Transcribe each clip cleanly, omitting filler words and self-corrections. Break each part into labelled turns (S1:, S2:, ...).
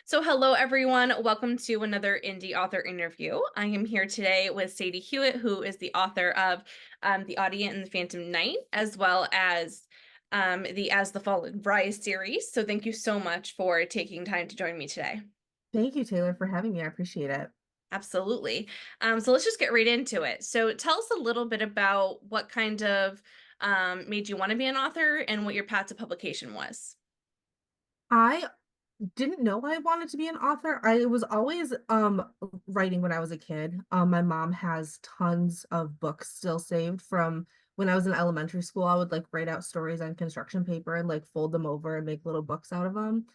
S1: So, hello everyone. Welcome to another indie author interview. I am here today with Sadie Hewitt, who is the author of The Audience and the Phantom Knight, as well as the As the Fallen Rise series. So, thank you so much for taking time to join me today.
S2: Thank you, Taylor, for having me. I appreciate it.
S1: Absolutely. So, let's just get right into it. So, tell us a little bit about what kind of made you want to be an author and what your path to publication was.
S2: I didn't know I wanted to be an author. I was always writing when I was a kid. My mom has tons of books still saved from when I was in elementary school. I would like write out stories on construction paper and like fold them over and make little books out of them.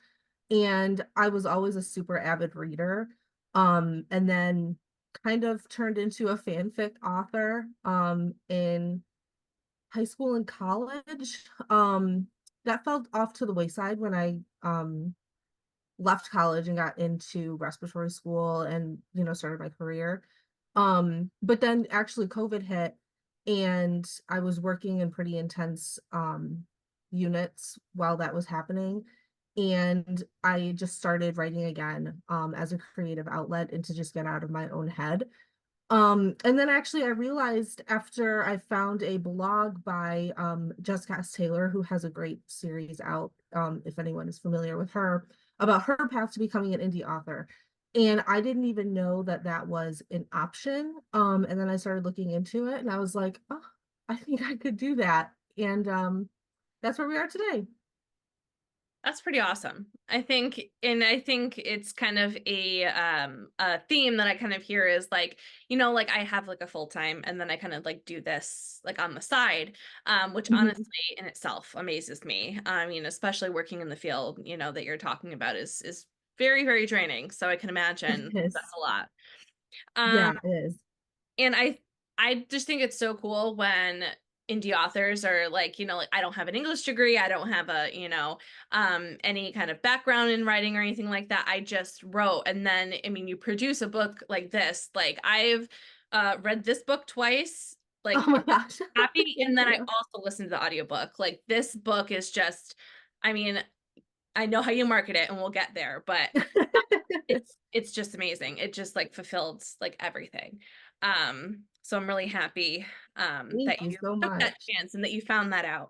S2: And I was always a super avid reader. And then kind of turned into a fanfic author in high school and college. That fell off to the wayside when I left college and got into respiratory school and started my career. But then actually COVID hit and I was working in pretty intense units while that was happening. And I just started writing again as a creative outlet and to just get out of my own head. And then actually I realized after I found a blog by Jessica S. Taylor, who has a great series out, if anyone is familiar with her, about her path to becoming an indie author. And I didn't even know that that was an option. And then I started looking into it and I was like, oh, I think I could do that. And that's where we are today.
S1: That's pretty awesome. I think it's kind of a theme that I kind of hear is like, like I have like a full time and then I kind of like do this like on the side, which
S2: Mhm.
S1: honestly in itself amazes me. I mean, especially working in the field, that you're talking about is very, very draining. So I can imagine that's
S2: Yes.
S1: a lot. Um,
S2: Yeah, it is.
S1: and I just think it's so cool when indie authors are like, like I don't have an English degree, I don't have a, any kind of background in writing or anything like that. I just wrote. And then, I mean, you produce a book like this. Like I've read this book twice,
S2: Oh
S1: like
S2: my gosh.
S1: happy, and
S2: Thank
S1: then I
S2: you.
S1: also listened to the audiobook. Like this book is just, I mean, I know how you market it and we'll get there, but it's just amazing. It just like fulfilled like everything. So I'm really happy
S2: Thank
S1: that
S2: you
S1: you
S2: so
S1: took that
S2: much.
S1: chance and that you found that out.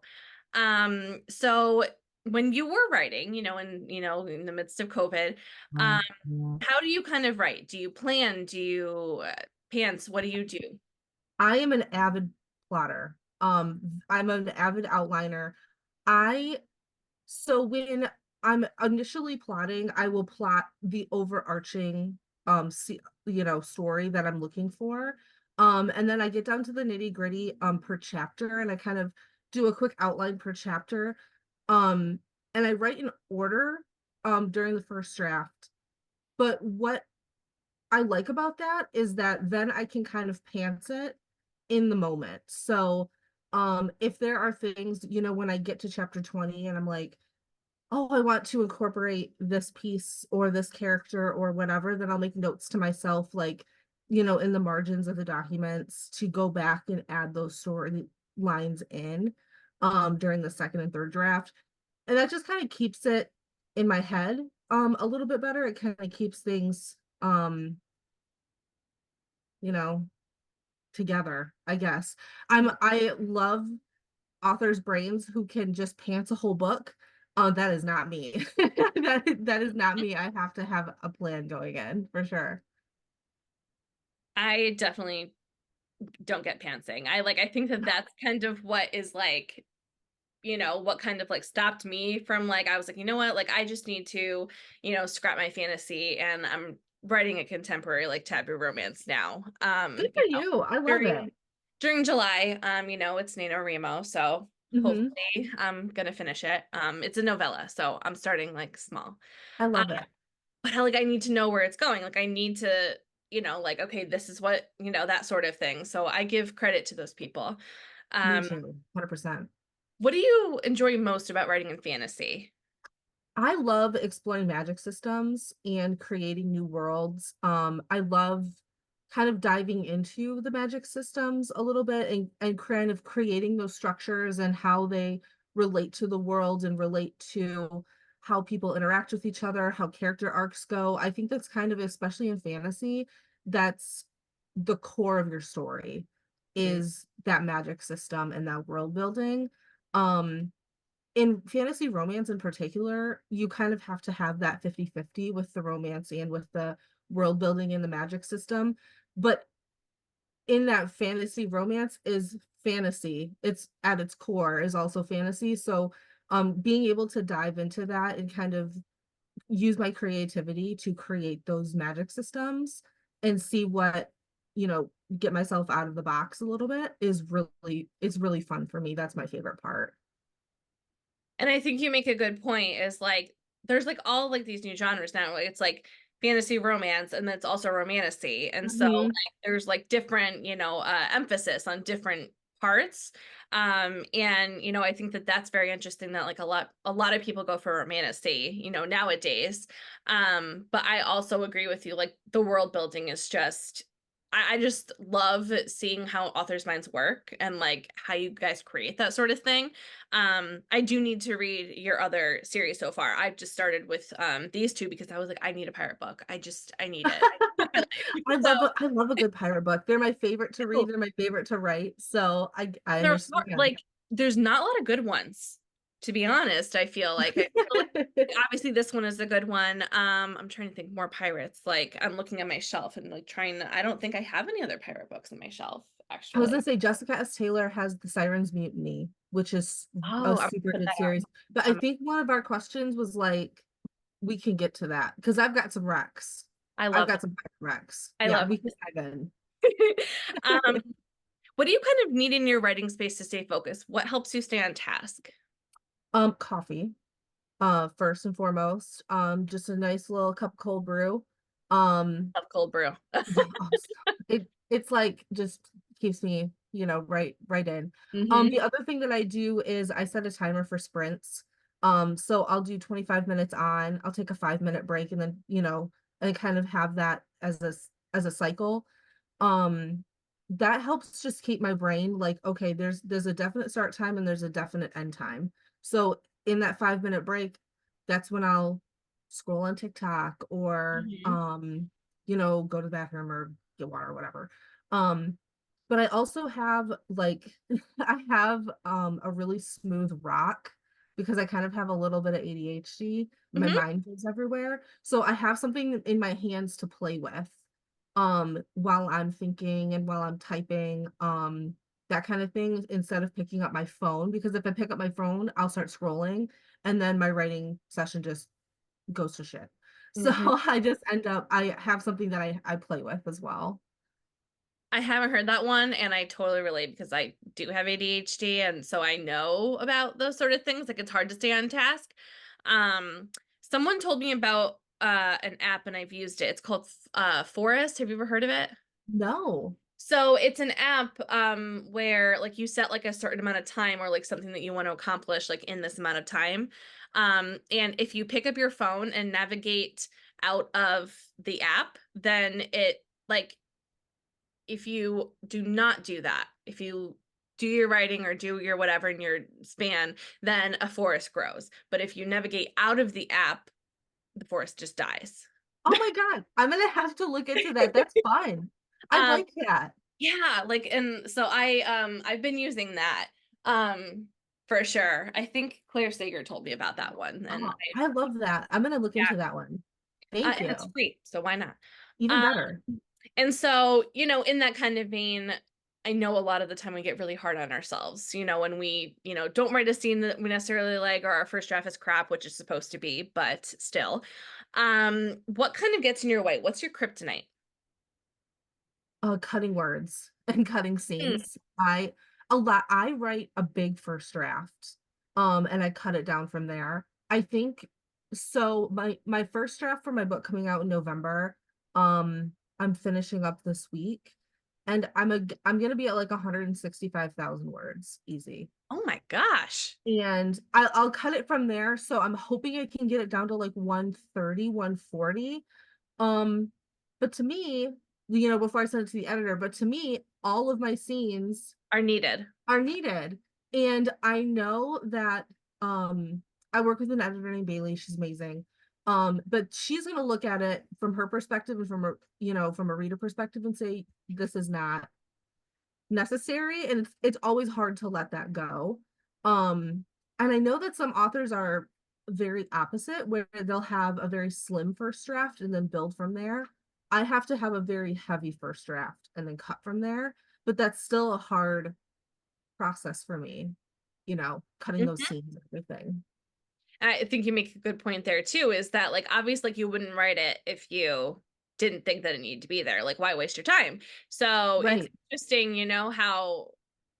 S1: So when you were writing, in the midst of COVID, um,
S2: Yeah.
S1: how do you kind of write? Do you plan? Do you pants? What do you do?
S2: I am an avid plotter. I'm an avid outliner. I so when I'm initially plotting, I will plot the overarching story that I'm looking for. And then I get down to the nitty-gritty per chapter and I kind of do a quick outline per chapter. Um, and I write in order during the first draft. But what I like about that is that then I can kind of pants it in the moment. So, if there are things, when I get to chapter 20 and I'm like, oh, I want to incorporate this piece or this character or whatever, then I'll make notes to myself, like, in the margins of the documents to go back and add those story lines in during the second and third draft. And that just kind of keeps it in my head a little bit better. It kind of keeps things you know, together, I guess. I love authors' brains who can just pants a whole book. That is not me. That is not me. I have to have a plan going in for sure.
S1: I definitely don't get pantsing. I think that that's kind of what is like what kind of like stopped me from like I was like, you know what, like I just need to, scrap my fantasy and I'm writing a contemporary like taboo romance now.
S2: Good for you. I love it.
S1: During July, it's NaNoWriMo, so
S2: Hmm.
S1: hopefully I'm gonna finish it. It's a novella, so I'm starting like small.
S2: I
S1: Um,
S2: love it.
S1: but I need to know where it's going. Like I need to, like okay, this is what, that sort of thing. So I give credit to those people.
S2: Me
S1: Um,
S2: too. 100%.
S1: what do you enjoy most about writing in fantasy?
S2: I love exploring magic systems and creating new worlds. I love kind of diving into the magic systems a little bit and kind of creating those structures and how they relate to the world and relate to how people interact with each other, how character arcs go. I think that's kind of, especially in fantasy, that's the core of your story
S1: Mhm.
S2: is that magic system and that world building. Um, in fantasy romance in particular, you kind of have to have that 50-50 with the romance and with the world building and the magic system. But in that fantasy romance is fantasy. It's at its core is also fantasy. So being able to dive into that and kind of use my creativity to create those magic systems and see what, you know, get myself out of the box a little bit is really, it's really fun for me. That's my favorite part.
S1: And I think you make a good point is like there's like all like these new genres now. It's like fantasy romance and then it's also romantasy. And so
S2: Mhm.
S1: like there's like different, emphasis on different parts. And I think that that's very interesting that like a lot of people go for romantasy, nowadays. But I also agree with you like the world building is just I just love seeing how authors' minds work and like how you guys create that sort of thing. I do need to read your other series so far. I've just started with these two because I was like, I need a pirate book. I need it.
S2: I love a good pirate book. They're my favorite to read.
S1: So
S2: They're my favorite to write. So I
S1: they're
S2: understand.
S1: like there's not a lot of good ones, to be honest. I feel like obviously this one is a good one. I'm trying to think more pirates. Like I'm looking at my shelf and like I don't think I have any other pirate books on my shelf,
S2: I was
S1: actually.
S2: gonna say Jessica S. Taylor has the Sirens Mutiny, which is a
S1: Oh, I
S2: super
S1: put
S2: good
S1: that
S2: series. But I
S1: on.
S2: think one of our questions was like, we can get to that because I've got some Rex.
S1: I
S2: I've
S1: love
S2: got some Rex.
S1: I
S2: Yeah,
S1: love
S2: we can dive in.
S1: um what do you kind of need in your writing space to stay focused? What helps you stay on task?
S2: Coffee. First and foremost. Just a nice little cup of cold brew. Um,
S1: Love cold brew.
S2: yeah, it's like just keeps me, right in.
S1: Hmm.
S2: The other thing that I do is I set a timer for sprints. So I'll do 25 minutes on, I'll take a 5-minute break and then, and kind of have that as a cycle. Um, that helps just keep my brain like, okay, there's a definite start time and there's a definite end time. So in that 5-minute break, that's when I'll scroll on TikTok or
S1: Hmm.
S2: go to the bathroom or get water or whatever. Um, but I also have like I have a really smooth rock because I kind of have a little bit of ADHD. My
S1: Hmm.
S2: mind goes everywhere. So I have something in my hands to play with while I'm thinking and while I'm typing, that kind of thing instead of picking up my phone because if I pick up my phone, I'll start scrolling and then my writing session just goes to shit. So
S1: Hmm.
S2: I just end up I have something that I play with as well.
S1: I haven't heard that one, and I totally relate because I do have ADHD, and so I know about those sort of things. Like it's hard to stay on task. Someone told me about an app, and I've used it. It's called Forest. Have you ever heard of it?
S2: No.
S1: So it's an app where like you set like a certain amount of time or like something that you want to accomplish like in this amount of time. And if you pick up your phone and navigate out of the app, then it like if you do not do that, if you do your writing or do your whatever in your span, then a forest grows. But if you navigate out of the app, the forest just dies.
S2: Oh my God. I'm gonna have to look into that. That's fun. I
S1: Um,
S2: like that.
S1: yeah, like and so I've been using that for sure. I think Claire Sager told me about that one and
S2: Oh, I love that. I'm gonna look
S1: yeah,
S2: into that one. Thank
S1: and it's
S2: you.
S1: free, so why not?
S2: Even
S1: Um,
S2: better.
S1: and so, in that kind of vein, I know a lot of the time we get really hard on ourselves, when we, don't write a scene that we necessarily like, or our first draft is crap, which is supposed to be, but still. What kind of gets in your way? What's your kryptonite?
S2: Cutting words and cutting
S1: Hmm.
S2: scenes. I write a big first draft, and I cut it down from there. I think so. My first draft for my book coming out in November, I'm finishing up this week, and I'm gonna be at like 165,000 words, easy.
S1: Oh my gosh.
S2: And I'll cut it from there. So I'm hoping I can get it down to like 130, 140. Um, but to me, before I send it to the editor, but to me, all of my scenes
S1: Are needed.
S2: are needed. And I know that um I work with an editor named Bailey. She's amazing. But she's going to look at it from her perspective and from a, from a reader perspective and say, this is not necessary. And it's always hard to let that go. And I know that some authors are very opposite, where they'll have a very slim first draft and then build from there. I have to have a very heavy first draft and then cut from there, but that's still a hard process for me, cutting those
S1: Mhm.
S2: scenes and everything.
S1: And I think you make a good point there too, is that like obviously like you wouldn't write it if you didn't think that it needed to be there. Like why waste your time? So it's
S2: Right.
S1: interesting, how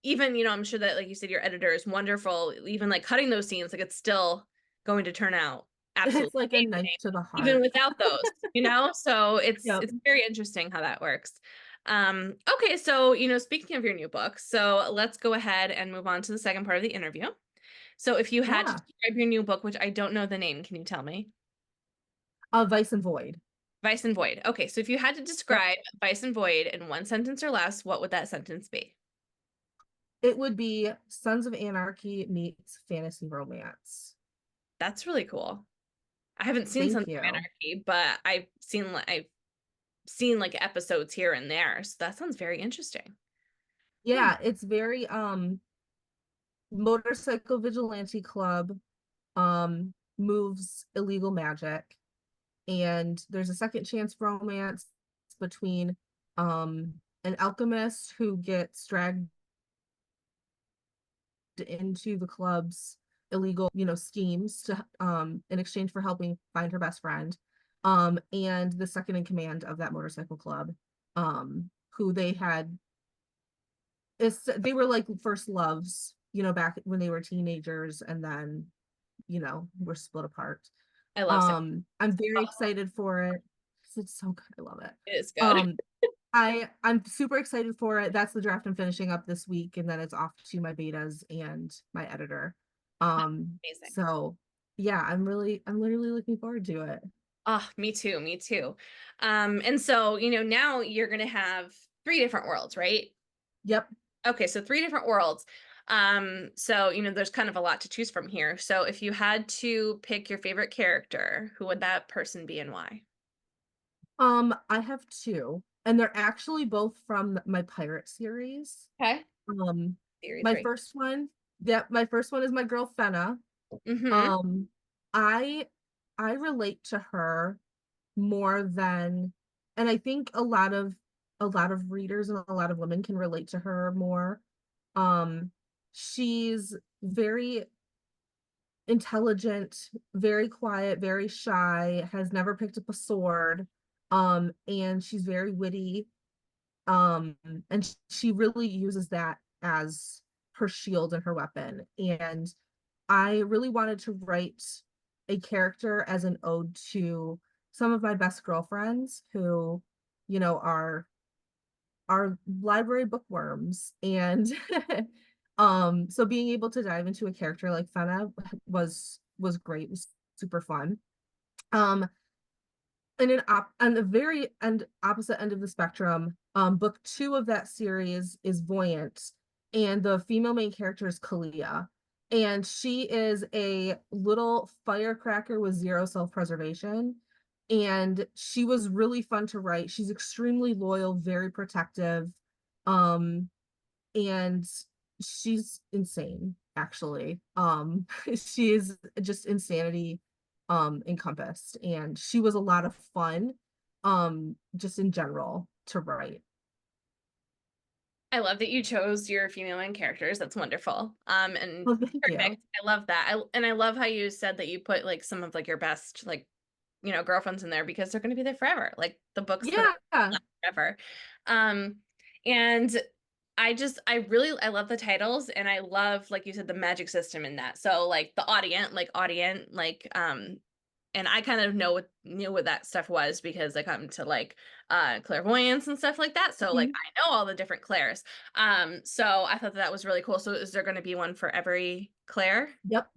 S1: even, I'm sure that like you said, your editor is wonderful. Even like cutting those scenes, like it's still going to turn out
S2: It's
S1: absolutely
S2: like a knife
S1: amazing,
S2: to the
S1: even
S2: heart.
S1: without those. So it's
S2: Yep.
S1: it's very interesting how that works. Okay, so speaking of your new book, so let's go ahead and move on to the second part of the interview. So if you had to
S2: Yeah.
S1: describe your new book, which I don't know the name, can you tell me?
S2: Vice and Void.
S1: Vice and Void. Okay, so if you had to
S2: Yep.
S1: describe Vice and Void in one sentence or less, what would that sentence be?
S2: It would be Sons of Anarchy meets fantasy romance.
S1: That's really cool. I haven't seen Sons
S2: Thank
S1: of
S2: you.
S1: Anarchy, but I've seen like episodes here and there. So that sounds very interesting. Hmm.
S2: Yeah, it's very motorcycle vigilante club moves illegal magic, and there's a second chance romance between an alchemist who gets dragged into the club's illegal, schemes to in exchange for helping find her best friend. And the second in command of that motorcycle club, who they were like first loves, back when they were teenagers, and then, were split apart.
S1: I love Sam.
S2: I'm very excited for it. It's so good. I love it.
S1: It is good.
S2: Um, I'm super excited for it. That's the draft I'm finishing up this week, and then it's off to my betas and my editor.
S1: Amazing.
S2: So yeah, I'm literally looking forward to it.
S1: Oh, me too, me too. And so, now you're gonna have three different worlds, right?
S2: Yep.
S1: Okay, so three different worlds. So, there's kind of a lot to choose from here. So if you had to pick your favorite character, who would that person be and why?
S2: I have two, and they're actually both from my pirate series.
S1: Okay.
S2: Um,
S1: Series
S2: my
S1: right.
S2: first one, yeah, my first one is my girl Fenna.
S1: Mm-hmm.
S2: Um, I I relate to her more than, and I think a lot of readers and a lot of women can relate to her more. She's very intelligent, very quiet, very shy, has never picked up a sword, and she's very witty, and she really uses that as her shield and her weapon. And I really wanted to write a character as an ode to some of my best girlfriends who, are library bookworms. And so being able to dive into a character like Fenna was great, was super fun. Um, and on the very end opposite end of the spectrum, book two of that series is Voyant, and the female main character is Kalia. And she is a little firecracker with zero self-preservation. And she was really fun to write. She's extremely loyal, very protective. Um, and she's insane, actually. She is just insanity encompassed, and she was a lot of fun just in general to write.
S1: I love that you chose your female main characters. That's wonderful. And
S2: Well, thank you.
S1: perfect. I love that. I love how you said that you put like some of like your best like girlfriends in there because they're going to be there forever. Like the books that
S2: Yeah.
S1: last forever. Um, and I love the titles and I love, like you said, the magic system in that. So like the Audient, and I kind of knew what that stuff was because I come to like clairvoyance and stuff like that. So like
S2: Mhm.
S1: I know all the different clairs. So I thought that was really cool. So is there going to be one for every clair?
S2: Yep.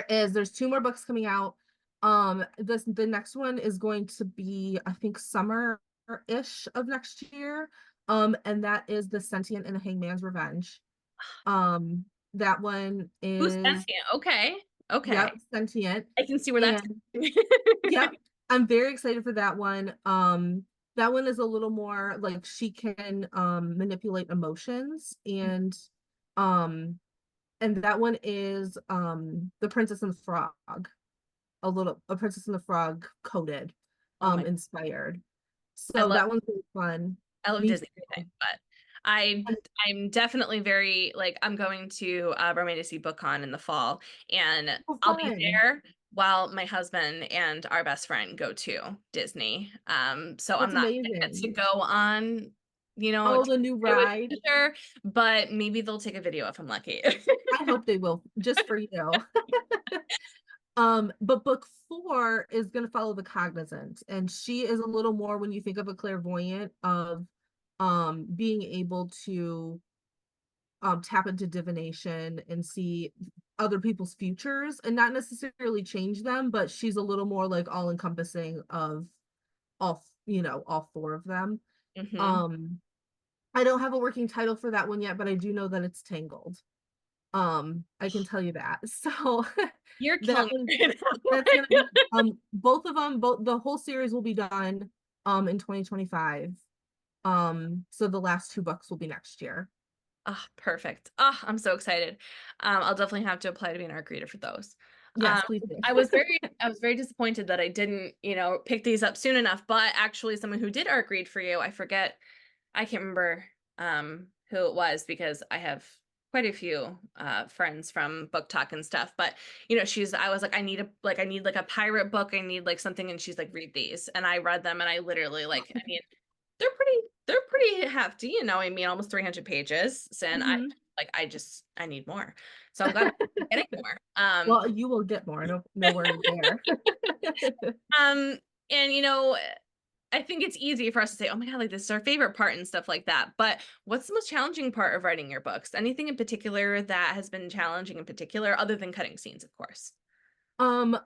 S2: There's two more books coming out. The next one is going to be, I think, summer-ish of next year. And that is The Sentient and the Hangman's Revenge. That one
S1: Who's
S2: is
S1: sentient? Okay. Okay.
S2: Yep, sentient.
S1: I can see where that's
S2: And yep, I'm very excited for that one. That one is a little more like she can manipulate emotions, um that one is The Princess and the Frog, a Princess and the Frog coded,
S1: Oh my,
S2: inspired.
S1: I
S2: So
S1: love
S2: that one's really fun.
S1: I love
S2: Me
S1: Disney
S2: too.
S1: everything, but I'm definitely very like I'm going to Romantic BookCon in the fall, and
S2: Oh,
S1: I'll be
S2: fun.
S1: there while my husband and our best friend go to Disney. So I'm
S2: That's
S1: not gonna get to
S2: amazing.
S1: go on,
S2: Oh,
S1: to
S2: the new
S1: it with
S2: ride.
S1: her, but maybe they'll take a video if I'm lucky.
S2: I hope they will, just for you. But book 4 is going to follow the Cognizant, and she is a little more, when you think of a clairvoyant, of being able to tap into divination and see other people's futures and not necessarily change them, but she's a little more like all encompassing of all 4 of them.
S1: hmm
S2: Um, I don't have a working title for that one yet, but I do know that it's Tangled. I can tell you that. So
S1: You're killing
S2: that one,
S1: me right
S2: that's gonna
S1: now.
S2: be both of them, both the whole series will be done in 2025. So the last 2 books will be next year.
S1: Oh, perfect. Oh, I'm so excited. I'll definitely have to apply to be an ARC reader for those. Um,
S2: Yes, please do.
S1: I was very disappointed that I didn't, pick these up soon enough, but actually someone who did ARC read for you, I can't remember who it was because I have quite a few friends from book talk and stuff, but I was like I need like a pirate book, I need like something, and she's like, read these, and I read them, and I literally like, I mean, they're pretty hefty, I mean, almost 300 pages. And
S2: Hmm.
S1: I need more. So I'm glad I'm getting more.
S2: Well, you will get more. No worries there.
S1: Um, and I think it's easy for us to say, oh my God, like this is our favorite part and stuff like that. But what's the most challenging part of writing your books? Anything in particular that has been challenging in particular, other than cutting scenes, of course?
S2: Um,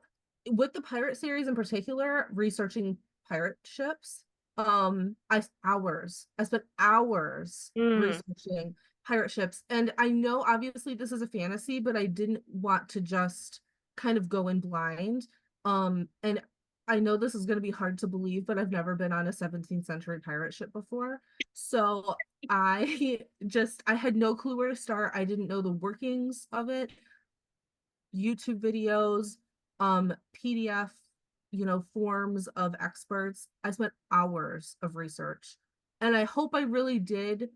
S2: with the pirate series in particular, researching pirate ships, I spent hours
S1: Mm,
S2: researching pirate ships. And I know obviously this is a fantasy, but I didn't want to just kind of go in blind. And I know this is going to be hard to believe, but I've never been on a 17th century pirate ship before. So I had no clue where to start. I didn't know the workings of it. YouTube videos, PDF, forms of experts. I spent hours of research. And I hope I really did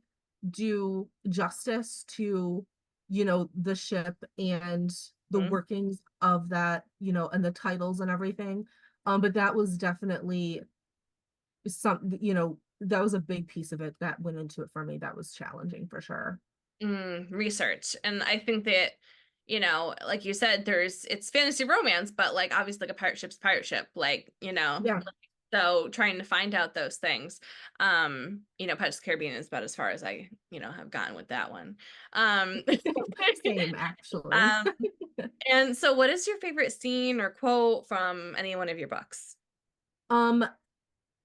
S2: do justice to, the ship and the
S1: mm,
S2: workings of that, and the titles and everything. But that was definitely that was a big piece of it that went into it for me. That was challenging for sure.
S1: research. And I think that, like you said, it's fantasy romance, but like obviously like a pirate ship's a pirate ship, like,
S2: Yeah,
S1: so trying to find out those things. Pirates of the Caribbean is about as far as I, have gotten with that one. Um,
S2: same actually.
S1: um, and so what is your favorite scene or quote from any one of your books?
S2: Um,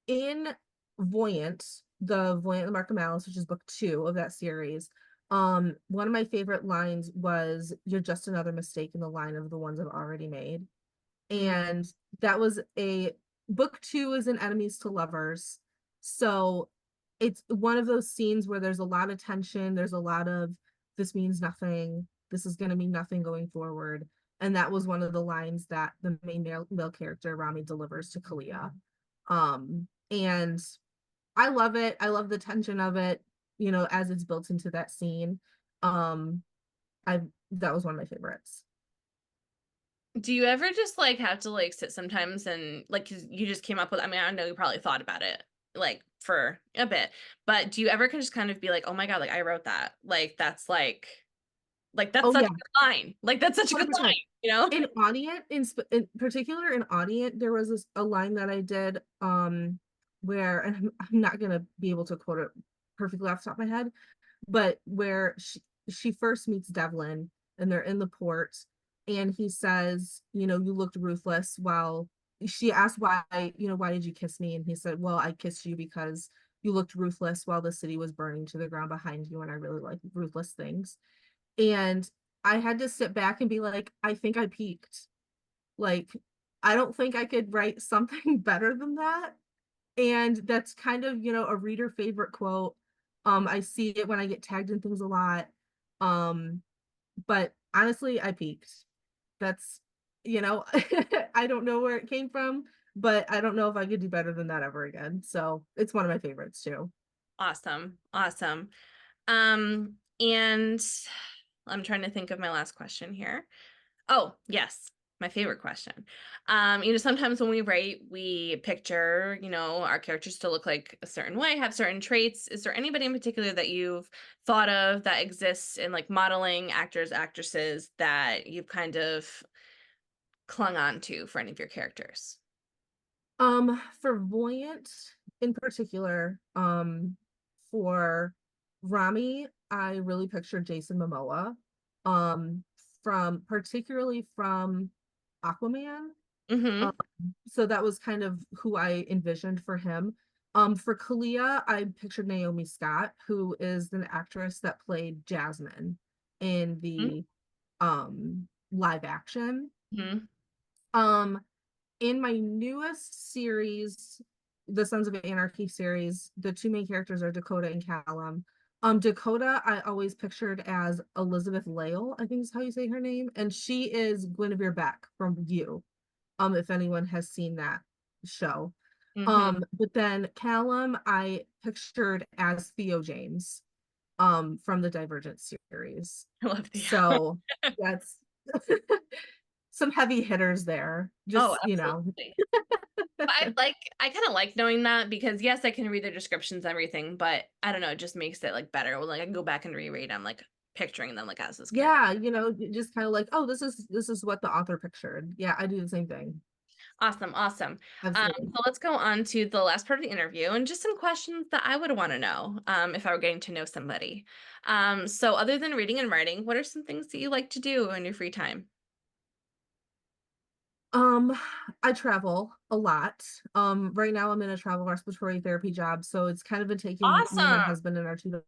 S2: in the Voyant, the Mark of Malice, which is book 2 of that series, one of my favorite lines was, "You're just another mistake in the line of the ones I've already made."
S1: Mm,
S2: And that was a book 2 is an enemies to lovers. So it's one of those scenes where there's a lot of tension, there's a lot of this means nothing, this is going to mean nothing going forward. And that was one of the lines that the main male character Rami delivers to Kalia. And I love it. I love the tension of it, as it's built into that scene. Um, I That was one of my favorites.
S1: do you ever just like have to like sit sometimes and like 'cause you just came up with, I mean, I know you probably thought about it like for a bit, but do you ever just kind of be like, oh my God, like I wrote that. Like that's
S2: Oh
S1: such
S2: yeah,
S1: a good line. Like that's such a good line,
S2: 100%.
S1: you know?
S2: In particular in Audient, there was a line that I did where, and I'm not gonna be able to quote it perfectly off the top of my head, but where she first meets Devlin and they're in the port, and he says, you looked ruthless while she asked why did you kiss me? And he said, well, I kissed you because you looked ruthless while the city was burning to the ground behind you, and I really like ruthless things. And I had to sit back and be like, I think I peaked. Like, I don't think I could write something better than that. And that's kind of, a reader favorite quote. I see it when I get tagged in things a lot. Um, but honestly, I peaked. That's, I don't know where it came from, but I don't know if I could do better than that ever again. So it's one of my favorites too.
S1: Awesome. Awesome. And I'm trying to think of my last question here. Oh, yes. My favorite question. Sometimes when we write, we picture, our characters to look like a certain way, have certain traits. Is there anybody in particular that you've thought of that exists in like modeling actors, actresses that you've kind of clung on to for any of your characters?
S2: For Voyant in particular, for Rami, I really pictured Jason Momoa, um, particularly from Aquaman. Um,
S1: Mm-hmm.
S2: so that was kind of who I envisioned for him. For Kalia, I pictured Naomi Scott, who is an actress that played Jasmine in the live action.
S1: Mm-hmm.
S2: Um, in my newest series, the Sons of Anarchy series, the two main characters are Dakota and Callum. Dakota, I always pictured as Elizabeth Lail, I think is how you say her name, and she is Guinevere Beck from You. If anyone has seen that show.
S1: Mm-hmm.
S2: But then Callum, I pictured as Theo James, from the Divergent series.
S1: I love the
S2: So that's some heavy hitters there.
S1: Oh,
S2: Just,
S1: absolutely. But I kind of like knowing that because yes, I can read the descriptions and everything, but I don't know, it just makes it like better. When like I can go back and reread, I'm like picturing them like as this character.
S2: yeah, just kind of like, oh, this is what the author pictured. Yeah, I do the same thing.
S1: Awesome, awesome.
S2: Absolutely.
S1: So let's go on to the last part of the interview and just some questions that I would want to know if I were getting to know somebody. So other than reading and writing, what are some things that you like to do in your free time?
S2: Um, I travel a lot. Right now I'm in a travel respiratory therapy job, so it's kind of been taking me and my
S1: Awesome.
S2: husband and our two dogs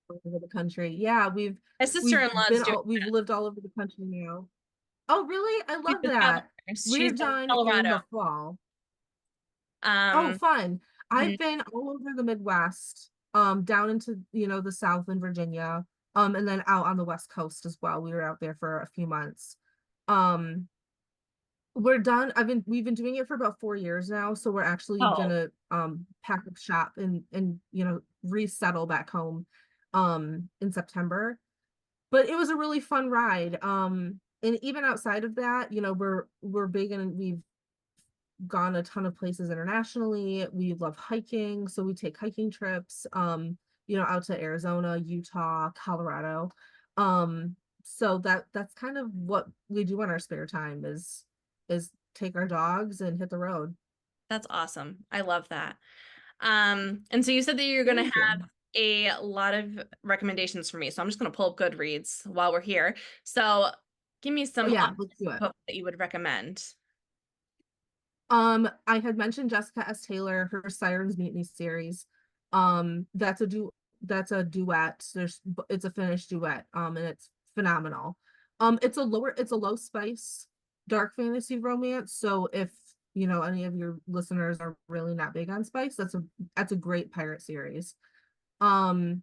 S2: all over the country. Yeah, we've
S1: My
S2: we've
S1: sister-in-law is
S2: been
S1: doing
S2: all we've lived all over the country now. Oh, really? I
S1: she's
S2: love
S1: a travel
S2: that.
S1: nurse.
S2: We're
S1: She's in
S2: done in
S1: Colorado.
S2: the fall. Oh,
S1: Um,
S2: fun. I've
S1: mhm.
S2: been all over the Midwest, down into, the South in Virginia, and then out on the West Coast as well. We were out there for a few months. Um, we're done. We've been doing it for about 4 years now, so we're actually
S1: Oh,
S2: gonna pack up shop and resettle back home in September. But it was a really fun ride. And even outside of that, we're big and we've gone a ton of places internationally. We love hiking, so we take hiking trips, out to Arizona, Utah, Colorado. So that's kind of what we do in our spare time is take our dogs and hit the road.
S1: that's awesome. I love that. And so you said that you're going to
S2: Thank you.
S1: have a lot of recommendations for me. So I'm just going to pull up Goodreads while we're here. So give me
S2: Oh
S1: some
S2: yeah,
S1: awesome
S2: let's do it.
S1: books that you would recommend.
S2: I had mentioned Jessica S. Taylor, her Sirens Mutiny series. That's a duet. It's a Finnish duet. And it's phenomenal. It's a low spice, dark fantasy romance. So if any of your listeners are really not big on spice, that's a great pirate series. Um,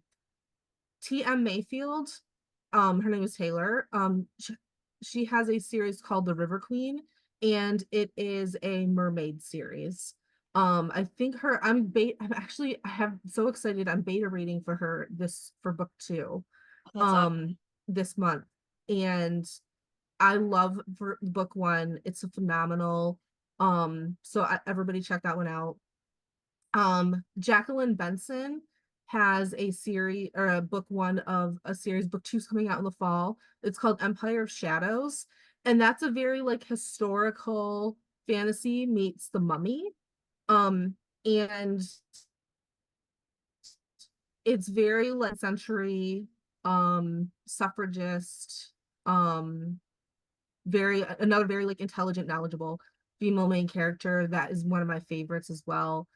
S2: T.M. Mayfield, her name is Taylor. She has a series called The River Queen, and it is a mermaid series. I think I have so excited. I'm beta reading for her this for book two,
S1: That's awesome.
S2: um, this month. And I love book one. It's a phenomenal. Everybody check that one out. Jacqueline Benson has a series or a book one of a series. Book two's coming out in the fall. It's called Empire of Shadows, and that's a very like historical fantasy meets the Mummy. And it's very like century suffragist, um very another very like intelligent, knowledgeable female main character that is one of my favorites as well.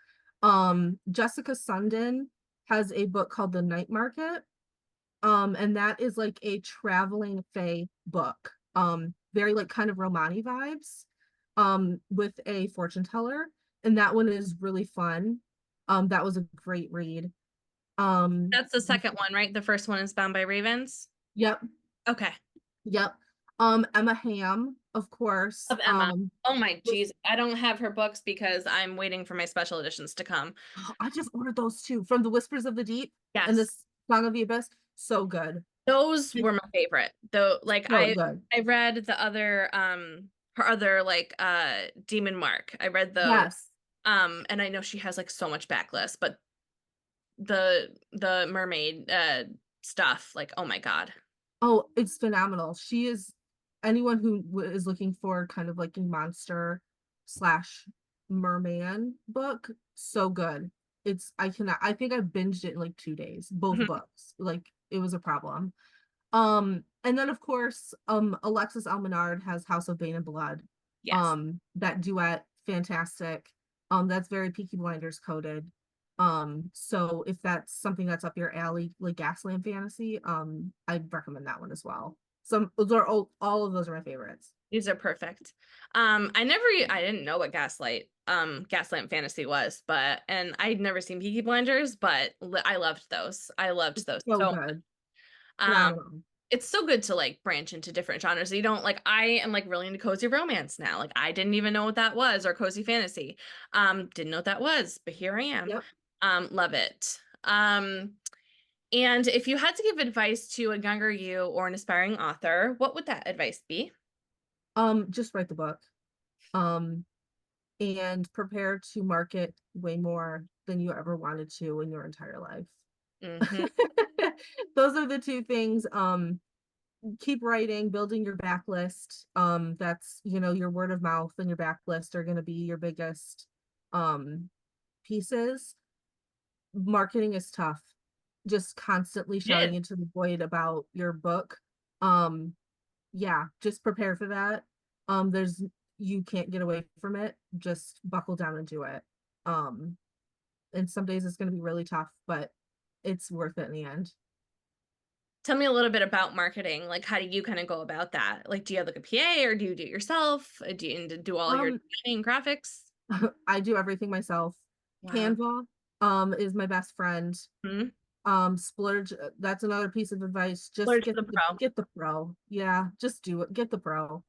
S2: Jessica Sundin has a book called The Night Market. And that is like a traveling fae book. Very like kind of Romani vibes, with a fortune teller. And that one is really fun. That was a great read. Um,
S1: That's the second one, right? The first one is Bound by Ravens.
S2: yep,
S1: Okay.
S2: yep. Emma Ham, of course.
S1: Of Emma. Oh my
S2: Was
S1: geez. I don't have her books because I'm waiting for my special editions to come.
S2: I just ordered those too from the Whispers of the Deep and
S1: Yes.
S2: this Song of the Abyss. So good.
S1: Those were
S2: It's
S1: my favorite. Though like
S2: so good.
S1: I read the other her other like Demon Mark. I read those.
S2: Yes.
S1: And I know she has like so much backlist, but the mermaid stuff, like oh my God.
S2: Oh, it's phenomenal. She is anyone who is looking for kind of like a monster slash merman book, so good. It's I cannot I think I binged it in like 2 days, both
S1: Mhm.
S2: books. Like it was a problem. And then of course, Alexis Almenard has House of Bane and Blood.
S1: Yes.
S2: That duet, fantastic. That's very Peaky Blinders coded. So if that's something that's up your alley, like Gaslamp Fantasy, I'd recommend that one as well. Some those are all of those are my favorites.
S1: These are perfect. I didn't know what Gaslamp Fantasy was, but and I'd never seen Peaky Blinders, but I loved those. I loved
S2: It's
S1: those
S2: so
S1: so
S2: good.
S1: much.
S2: Phenomenal.
S1: It's so good to like branch into different genres. You don't like I am like really into cozy romance now. Like I didn't even know what that was or cozy fantasy. Didn't know what that was, but here I am.
S2: Yep.
S1: Love it. And if you had to give advice to a younger you or an aspiring author, what would that advice be?
S2: Just write the book. Um, and prepare to market way more than you ever wanted to in your entire life.
S1: Hmm.
S2: Those are the two things. Keep writing, building your backlist. That's, your word of mouth and your backlist are going to be your biggest um pieces. Marketing is tough. Just constantly
S1: It
S2: shouting
S1: is.
S2: into the void about your book. Um, yeah, just prepare for that. There's you can't get away from it. Just buckle down and do it. Um, and some days it's going to be really tough, but it's worth it in the end.
S1: Tell me a little bit about marketing. Like, how do you kind of go about that? Like, do you have like a PA or do you do it yourself? Do you do all your
S2: Um,
S1: designing graphics?
S2: I do everything myself.
S1: Wow.
S2: Canva, is my best friend.
S1: Hmm.
S2: Splurge, that's another piece of advice. Just
S1: Splurge for the pro.
S2: get the pro. Yeah, just do it. Get the pro.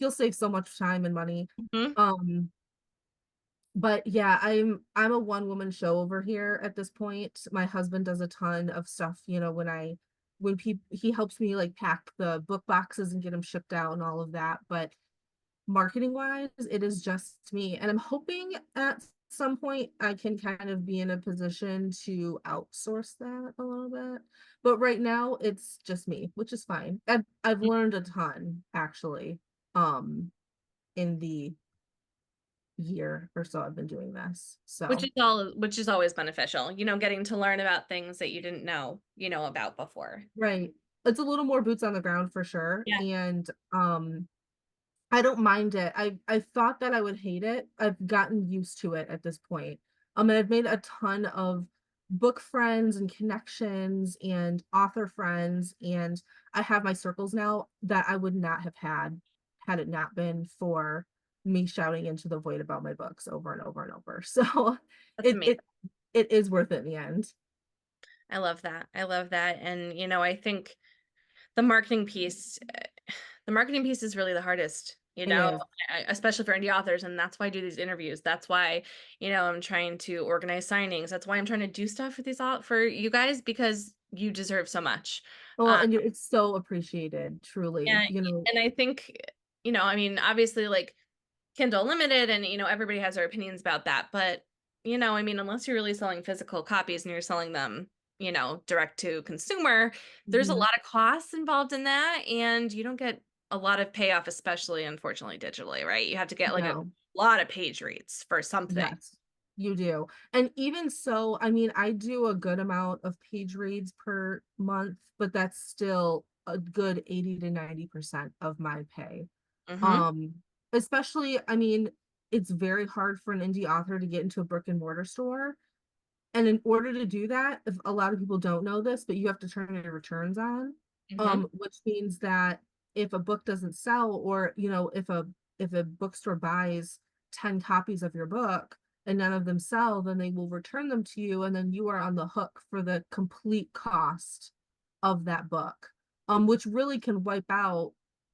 S2: You'll save so much time and money.
S1: Hmm.
S2: Um, but yeah, I'm a one woman show over here at this point. My husband does a ton of stuff, when he helps me like pack the book boxes and get them shipped out and all of that. But marketing wise, it is just me. And I'm hoping at some point I can kind of be in a position to outsource that a little bit. But right now it's just me, which is fine. I've learned a ton actually, in the year or so I've been doing this. So
S1: Which is always beneficial, getting to learn about things that you didn't know, about before.
S2: right. It's a little more boots on the ground for sure.
S1: Yeah.
S2: And I don't mind it. I thought that I would hate it. I've gotten used to it at this point. And I've made a ton of book friends and connections and author friends, and I have my circles now that I would not have had it not been for me shouting into the void about my books over and over and over. So
S1: That's
S2: it
S1: amazing.
S2: it it is worth it in the end.
S1: I love that. I love that. And, I think the marketing piece, the marketing piece is really the hardest,
S2: It is.
S1: especially for indie authors. And that's why I do these interviews. That's why, I'm trying to organize signings. That's why I'm trying to do stuff for for you guys because you deserve so much.
S2: Well,
S1: Uh,
S2: and it's so appreciated, truly.
S1: and, and I think, I mean, obviously, like Kindle Unlimited and, everybody has their opinions about that. But, I mean, unless you're really selling physical copies and you're selling them, direct to consumer, there's a
S2: Mhm.
S1: lot of costs involved in that. And you don't get a lot of payoff, especially unfortunately digitally, right? You have to get like a
S2: No.
S1: lot of page reads for something.
S2: Yes, you do. And even so, I mean, I do a good amount of page reads per month, but that's still a good 80 to 90% of my pay.
S1: Hmm.
S2: Um, Especially, I mean, it's very hard for an indie author to get into a brick and mortar store. And in order to do that, if a lot of people don't know this, but you have to turn your returns on,
S1: Hmm.
S2: which means that if a book doesn't sell, or if a bookstore buys 10 copies of your book and none of them sell, then they will return them to you, and then you are on the hook for the complete cost of that book, which really can wipe out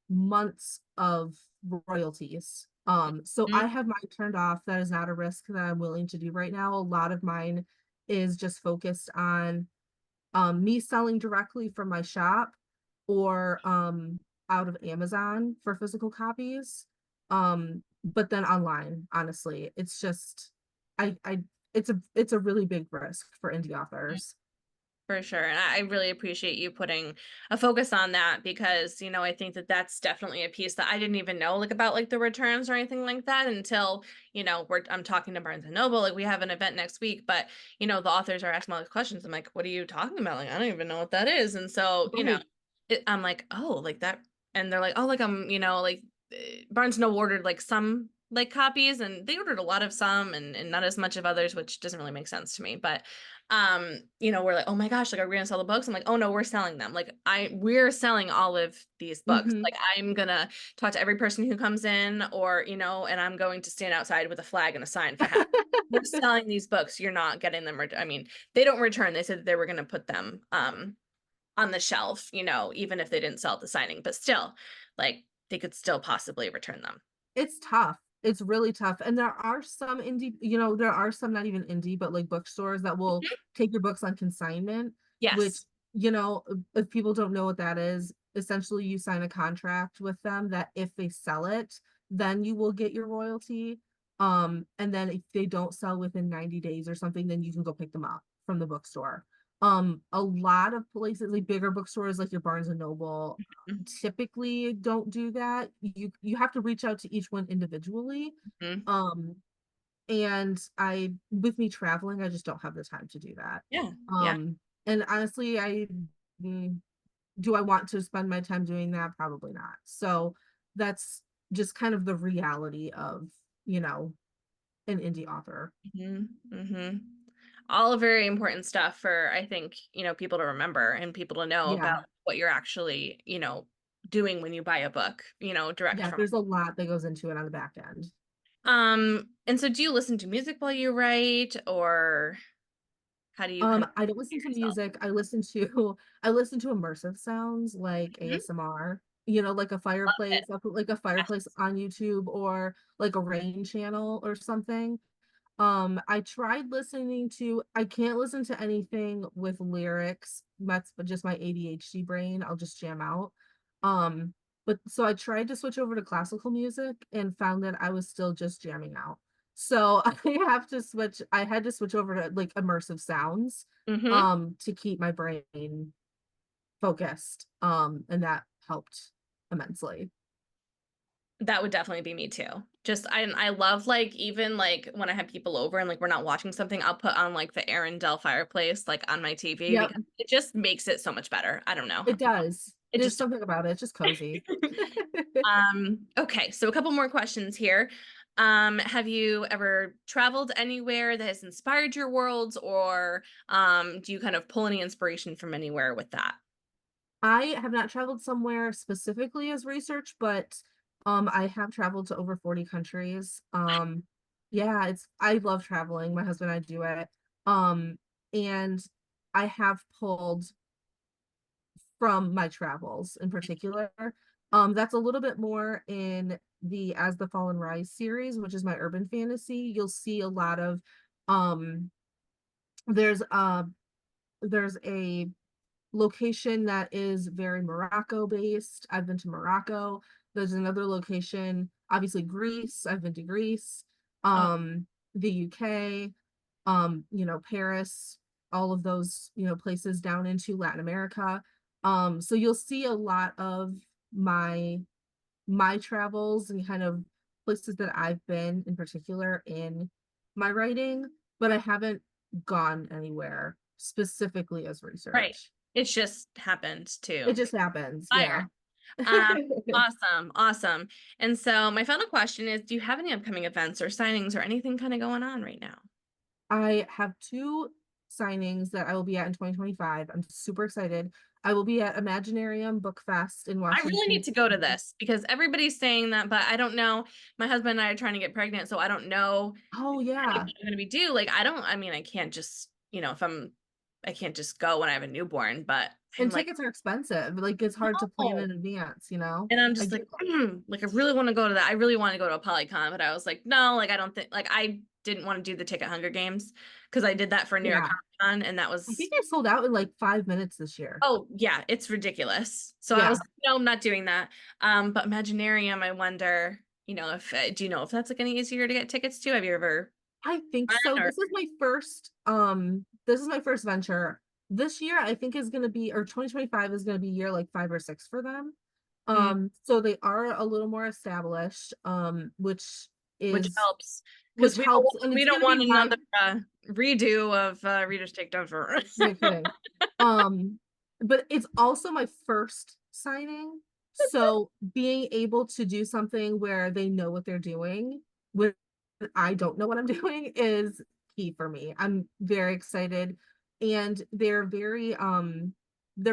S2: months of royalties. So I have mine turned off. That is not a risk that I'm willing to do right now. A lot of mine is just focused on me selling directly from my shop, or out of Amazon for physical copies. But then online, honestly, it's just I it's a really big risk for indie authors.
S1: For sure. And I really appreciate you putting a focus on that because, I think that that's definitely a piece that I didn't even know like about like the returns or anything like that until, I'm talking to Barnes and Noble. Like we have an event next week, but the authors are asking all these questions. I'm like, what are you talking about? Like, I don't even know what that is. And so,
S2: Right.
S1: I'm like, oh, like that. And they're like, oh, like like Barnes and Noble ordered like some like copies and they ordered a lot of some and not as much of others, which doesn't really make sense to me. But we're like, oh my gosh, like are we gonna sell the books? I'm like, oh no, we're selling them. Like we're selling all of these books.
S2: Hmm.
S1: Like I'm gonna talk to every person who comes in, or and I'm going to stand outside with a flag and a sign for half. We're selling these books. You're not getting them. I mean, they don't return. They said that they were gonna put them on the shelf, even if they didn't sell at the signing, but still, like they could still possibly return them.
S2: It's tough. It's really tough. And there are some there are some not even indie, but like bookstores that will take your books on consignment, which,
S1: Yes.
S2: if people don't know what that is, essentially you sign a contract with them that if they sell it, then you will get your royalty. And then if they don't sell within 90 days or something, then you can go pick them up from the bookstore. A lot of places, like bigger bookstores like your Barnes and Noble, typically don't do that. You have to reach out to each one individually.
S1: Mm-hmm.
S2: Um, and with me traveling, I just don't have the time to do that.
S1: Yeah. Yeah.
S2: Um, and honestly, mm, do I want to spend my time doing that? Probably not. So that's just kind of the reality of, you know, an indie author.
S1: Mm-hmm. Mm-hmm. All very important stuff for, I think, people to remember and people to know about
S2: Yeah.
S1: what you're actually, doing when you buy a book, direct
S2: Yeah,
S1: from.
S2: there's a lot that goes into it on the back end.
S1: And so do you listen to music while you write, or how do you kind of
S2: I don't listen to
S1: yourself?
S2: music. I listen to immersive sounds like
S1: Mhm.
S2: ASMR, like a
S1: Love
S2: fireplace.
S1: it.
S2: I'll put like a fireplace
S1: Yes.
S2: on YouTube, or like a rain channel or something. I tried listening to, I can't listen to anything with lyrics. That's just my ADHD brain. I'll just jam out. Um, but so I tried to switch over to classical music and found that I was still just jamming out. So I had to switch over to like immersive sounds,
S1: Mm-hmm.
S2: to keep my brain focused. And that helped immensely.
S1: That would definitely be me too. Just I love like even like when I have people over and like we're not watching something, I'll put on like the Arendelle fireplace like on my TV
S2: Yep,
S1: because it just makes it so much better. I don't know.
S2: it does.
S1: It
S2: There's
S1: just
S2: something about it. It's just cozy.
S1: okay, so a couple more questions here. Have you ever traveled anywhere that has inspired your worlds, or do you kind of pull any inspiration from anywhere with that?
S2: I have not traveled somewhere specifically as research, but I have traveled to over 40 countries. Yeah, I love traveling. My husband and I do it. Um and I have pulled from my travels in particular. That's a little bit more in the As the Fallen Rise series, which is my urban fantasy. You'll see a lot of um there's uh there's a location that is very Morocco based. I've been to Morocco. There's another location, obviously Greece. I've been to Greece,
S1: Oh,
S2: the UK, Paris, all of those, places down into Latin America. So you'll see a lot of my my travels and kind of places that I've been in particular in my writing, but I haven't gone anywhere specifically as
S1: right.
S2: research.
S1: It's just happened
S2: It
S1: to
S2: just happens,
S1: fire.
S2: yeah.
S1: Um, awesome, awesome. And so my final question is, do you have any upcoming events or signings or anything kind of going on right now?
S2: I have two. signings that I will be at in 2025. I'm super excited. I will be at Imaginarium Book Fest in
S1: I really
S2: Washington,
S1: need to go to
S2: D.C.
S1: this because everybody's saying that, but I don't know. My husband and I are trying to get pregnant, so I don't know
S2: Oh
S1: kind of
S2: yeah.
S1: what I'm going to be due. Like, I mean, I can't just, if I can't just go when I have a newborn, but I'm
S2: And
S1: like,
S2: tickets are expensive. Like it's hard to plan
S1: no.
S2: in advance, you know?
S1: And I'm
S2: I
S1: just
S2: get
S1: like,
S2: that.
S1: like I really want to go to that. I really want to go to a Polycon, but I was like, no, like I don't think, like I didn't want to do the ticket Hunger Games because I did that for New York
S2: Yeah.
S1: Comic Con, and that
S2: I think
S1: was,
S2: they sold out in like 5 minutes this year.
S1: oh yeah, it's ridiculous. So I was
S2: Yeah.
S1: like, no, I'm not doing that. But Imaginarium, I wonder, if do you know if that's like any easier to get tickets to? Have you ever
S2: I think
S1: gone
S2: so.
S1: or?
S2: This is my first venture. This year I think is gonna be, or 2025 is gonna be year like 5 or 6 for them.
S1: Mm,
S2: So they are a little more established,
S1: which
S2: is
S1: helps because
S2: which helps, and
S1: we
S2: it's
S1: don't
S2: gonna be
S1: want
S2: live.
S1: another redo of Readers Take Over.
S2: No kidding. Um, but it's also my first signing. So being able to do something where they know what they're doing, when I don't know what I'm doing, is key for me. I'm very excited. And they're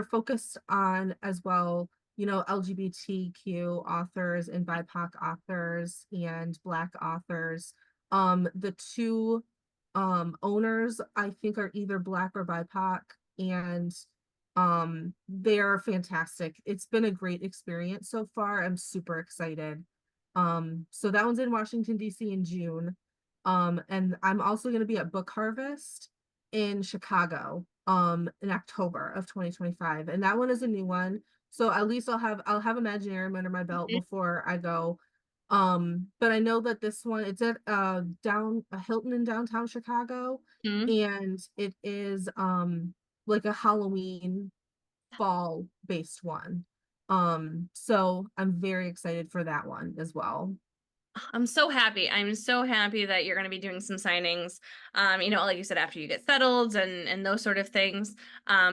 S2: focused on as well, LGBTQ authors and BIPOC authors and Black authors. The two owners I think are either Black or BIPOC, and they are fantastic. It's been a great experience so far. I'm super excited. So that one's in Washington DC in June. And I'm also going to be at Book Harvest in Chicago in October of 2025, and that one is a new one. So at least I'll have Imaginarium under my belt before I go. But I know that this one, it's at down a Hilton in downtown Chicago,
S1: Mhm.
S2: and it is like a Halloween fall based one. So I'm very excited for that one as well.
S1: I'm so happy. I'm so happy that you're going to be doing some signings. Like you said, after you get settled and those sort of things.